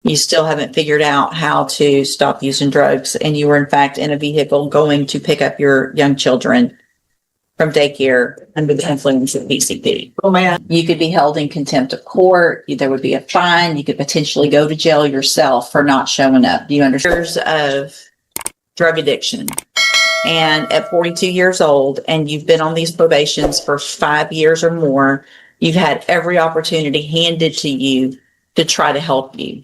you still haven't figured out how to stop using drugs, and you were in fact in a vehicle going to pick up your young children from daycare under the influence of PCP. Oh, man. You could be held in contempt of court. There would be a fine. You could potentially go to jail yourself for not showing up. Do you understand? Years of drug addiction. And at 42 years old, and you've been on these probations for 5 years or more, you've had every opportunity handed to you to try to help you,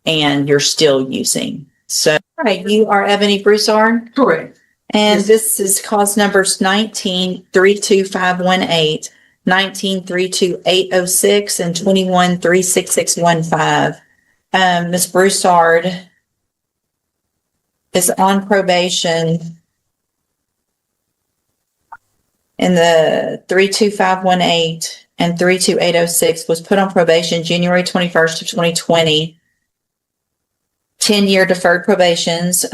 and you're still using. So, all right, you are Ebony Broussard? Correct. And Yes. this is cause numbers 19-32518, 19-32806, and 21-36615. Ms. Broussard is on probation in the 32518 and 32806, was put on probation January 21st of 2020. 10-year deferred probations.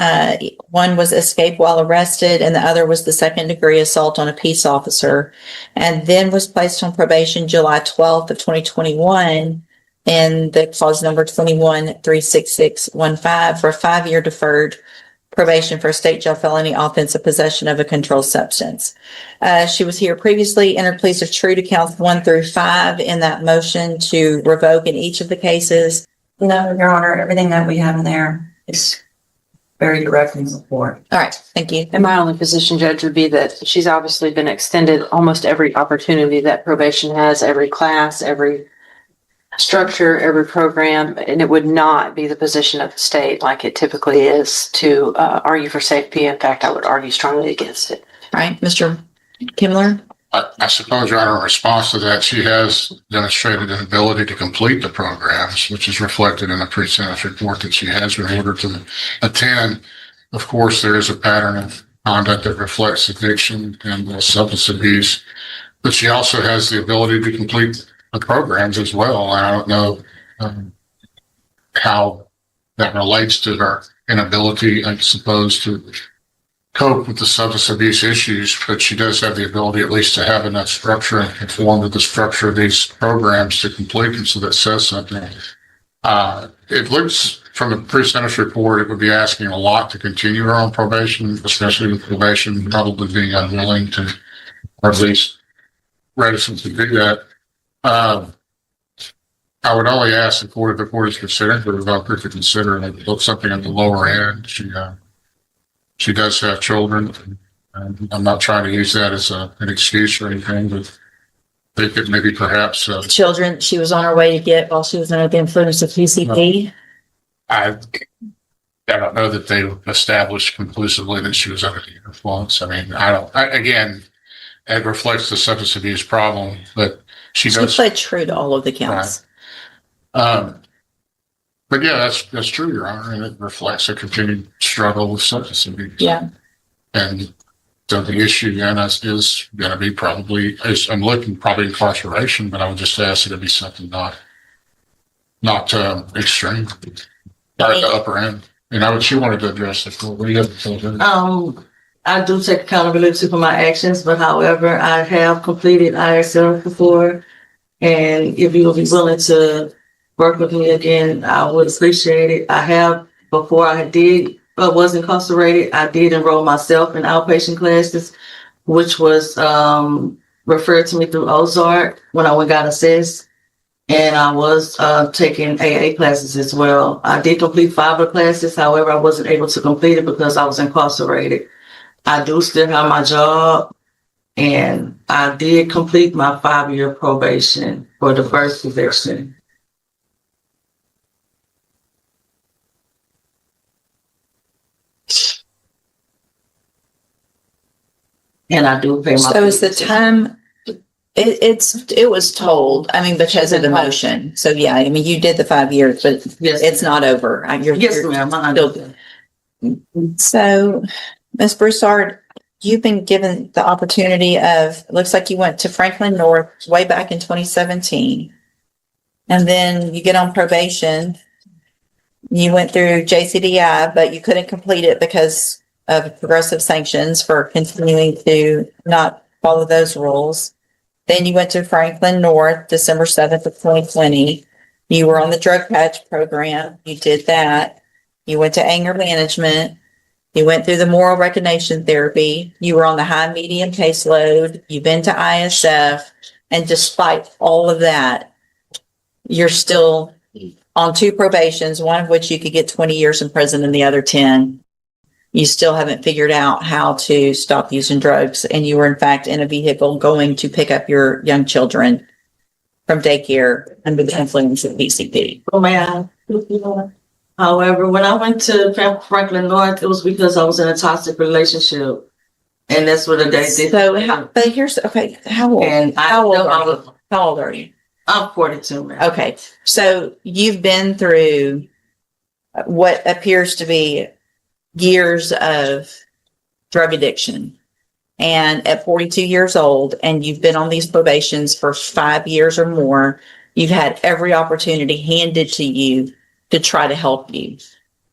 One was escape while arrested, and the other was the second-degree assault on a peace officer, and then was placed on probation July 12th of 2021 in the clause number 21-36615 for a 5-year deferred probation for a state jail felony offense of possession of a controlled substance. She was here previously, entered pleas of true to counts 1 through 5 in that motion to revoke in each of the cases. No, Your Honor, everything that we have in there is very direct in support. All right, thank you. And my only position, Judge, would be that she's obviously been extended almost every opportunity that probation has, every class, every structure, every program, and it would not be the position of the state like it typically is to argue for safety. In fact, I would argue strongly against it. All right, Mr. Kimler. I suppose, Your Honor, in response to that, she has demonstrated an ability to complete the programs, which is reflected in the pre-sentence report that she has in order to attend. Of course, there is a pattern of conduct that reflects addiction and substance abuse, but she also has the ability to complete the programs as well. And I don't know how that relates to her inability, I suppose, to cope with the substance abuse issues, but she does have the ability at least to have enough structure and conform to the structure of these programs to complete them, so that says something. It looks from the pre-sentence report, it would be asking a lot to continue her on probation, especially with probation probably being unwilling to, or at least reticent to do that. I would only ask the court, if the court is considering the revoker, to consider something at the lower end. She does have children, and I'm not trying to use that as an excuse or anything, but I think that maybe perhaps Children she was on her way to get while she was under the influence of PCP. I don't know that they established conclusively that she was under the influence. I mean, again, it reflects the substance abuse problem, but she does. She played true to all of the counts. Right. But yeah, that's true, Your Honor, and it reflects a continued struggle with substance abuse. Yeah. And so the issue then is going to be I'm looking probably incarceration, but I would just ask that it be something not extreme, or at the upper end. And she wanted to address the court. What do you have to say? I do take accountability for my actions, but however, I have completed ISL before, and if you will be willing to work with me again, I would appreciate it. I have, before I was incarcerated, I did enroll myself in outpatient classes, which was referred to me through Ozark when I got assessed. And I was taking AA classes as well. I did complete 5 of the classes. However, I wasn't able to complete it because I was incarcerated. I do still have my job, and I did complete my 5-year probation for the first conviction. And I do pay my. so is the time it was told, I mean, because of the motion. So yeah, I mean, you did the 5 years, but Yes. it's not over. Yes, ma'am. So, Ms. Broussard, you've been given the opportunity of, it looks like you went to Franklin North way back in 2017. And then you get on probation. You went through JCDI, but you couldn't complete it because of progressive sanctions for continuing to not follow those rules. Then you went to Franklin North, December 7th of 2020. You were on the drug patch program. You did that. You went to anger management. You went through the moral recognition therapy. You were on the high medium caseload. You've been to ISF. And despite all of that, you're still on 2 probations, one of which you could get 20 years in prison and the other 10. You still haven't figured out how to stop using drugs. And you were in fact in a vehicle going to pick up your young children from daycare under the influence of PCP. Oh, man. However, when I went to Franklin North, it was because I was in a toxic relationship. And that's what they did. So, but here's, okay, how old? And How old are you? I'm 42, man. Okay, so you've been through what appears to be years of drug addiction. And at 42 years old, and you've been on these probations for 5 years or more, you've had every opportunity handed to you to try to help you,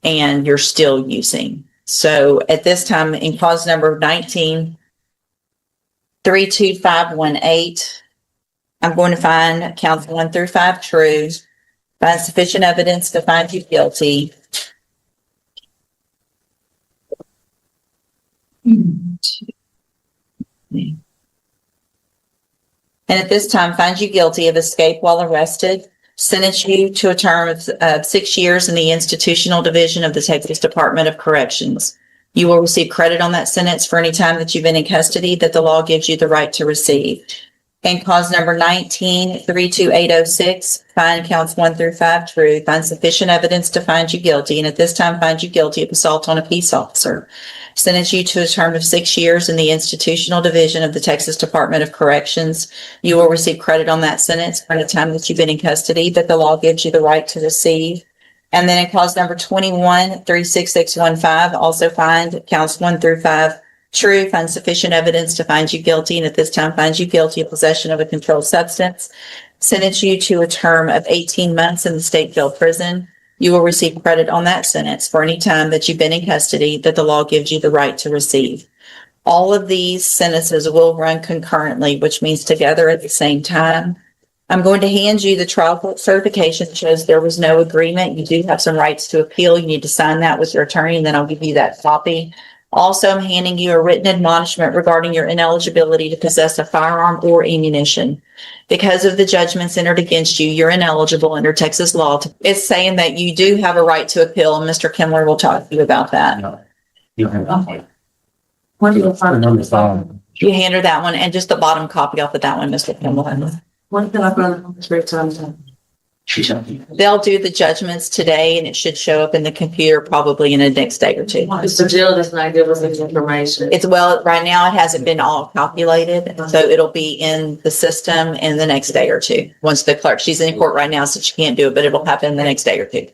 and you're still using. So at this time, in cause number 19-32518, I'm going to find counts 1 through 5 true, find sufficient evidence to find you guilty. And at this time, find you guilty of escape while arrested, sentence you to a term of 6 years in the institutional division of the Texas Department of Corrections. You will receive credit on that sentence for any time that you've been in custody that the law gives you the right to receive. And cause number 19-32806, find counts 1 through 5 true, find sufficient evidence to find you guilty, and at this time find you guilty of assault on a peace officer. Sentence you to a term of 6 years in the institutional division of the Texas Department of Corrections. You will receive credit on that sentence for the time that you've been in custody that the law gives you the right to receive. And then in cause number 21-36615, also find counts 1 through 5 true, find sufficient evidence to find you guilty, and at this time find you guilty of possession of a controlled substance. Sentence you to a term of 18 months in the state jail prison. You will receive credit on that sentence for any time that you've been in custody that the law gives you the right to receive. All of these sentences will run concurrently, which means together at the same time. I'm going to hand you the trial court certification that shows there was no agreement. You do have some rights to appeal. You need to sign that with your attorney, and then I'll give you that copy. Also, I'm handing you a written admonishment regarding your ineligibility to possess a firearm or ammunition. Because of the judgments entered against you, you're ineligible under Texas law. It's saying that you do have a right to appeal, and Mr. Kimler will talk to you about that. You have When do you find number 5. You hand her that one, and just the bottom copy off of that one, Mr. Kimler. When can I find this great time? They'll do the judgments today, and it should show up in the computer probably in the next day or 2. It's the jail that's not giving us this information. It's right now it hasn't been all calculated, so it'll be in the system in the next day or 2. Once the clerk, she's in court right now, so she can't do it, but it'll happen the next day or 2.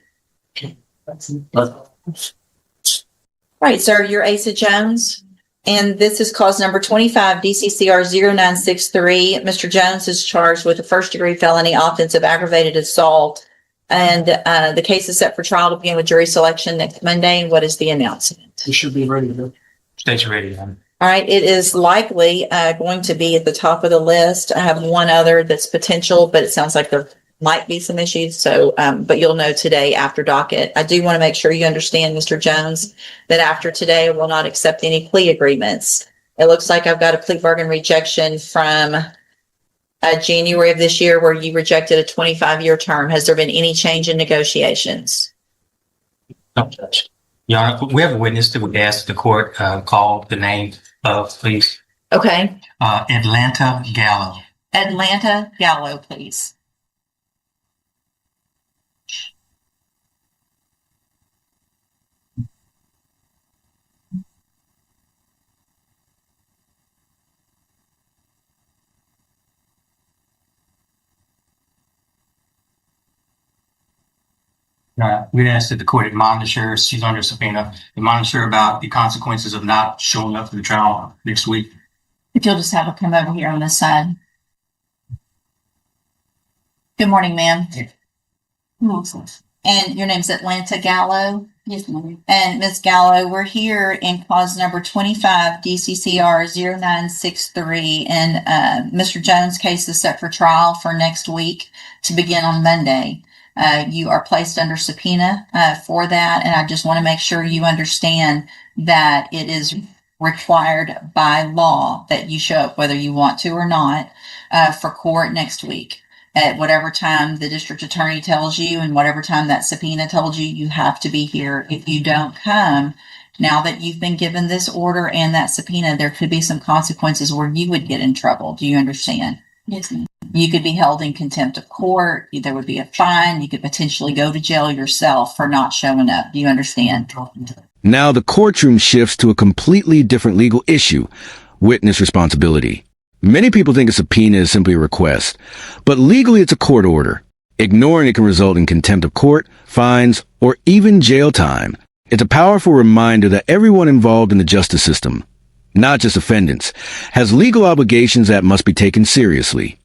Right, sir, you're Asa Jones, and this is cause number 25 DCCR 0963. Mr. Jones is charged with a first-degree felony offense of aggravated assault, and the case is set for trial to begin with jury selection next Monday. What is the announcement? You should be ready to go. State you're ready. All right, it is likely going to be at the top of the list. I have one other that's potential, but it sounds like there might be some issues. So, but you'll know today after docket. I do want to make sure you understand, Mr. Jones, that after today, I will not accept any plea agreements. It looks like I've got a plea bargain rejection from January of this year where you rejected a 25-year term. Has there been any change in negotiations? No, Judge. Your Honor, we have a witness that would ask the court call the name of, please. Okay. Atlanta Gallo. Atlanta Gallo, please. We asked that the court admonish her. She's under subpoena. Admonish her about the consequences of not showing up for the trial next week. If you'll just have her come over here on this side. Good morning, ma'am. And your name's Atlanta Gallo? Yes, ma'am. And Ms. Gallo, we're here in cause number 25 DCCR 0963, and Mr. Jones' case is set for trial for next week to begin on Monday. You are placed under subpoena for that, and I just want to make sure you understand that it is required by law that you show up, whether you want to or not, for court next week. At whatever time the district attorney tells you and whatever time that subpoena told you, you have to be here. If you don't come, now that you've been given this order and that subpoena, there could be some consequences where you would get in trouble. Do you understand? Yes, ma'am. You could be held in contempt of court. There would be a fine. You could potentially go to jail yourself for not showing up. Do you understand? Now the courtroom shifts to a completely different legal issue, witness responsibility. Many people think a subpoena is simply a request, but legally it's a court order. Ignoring it can result in contempt of court, fines, or even jail time. It's a powerful reminder that everyone involved in the justice system, not just defendants, has legal obligations that must be taken seriously.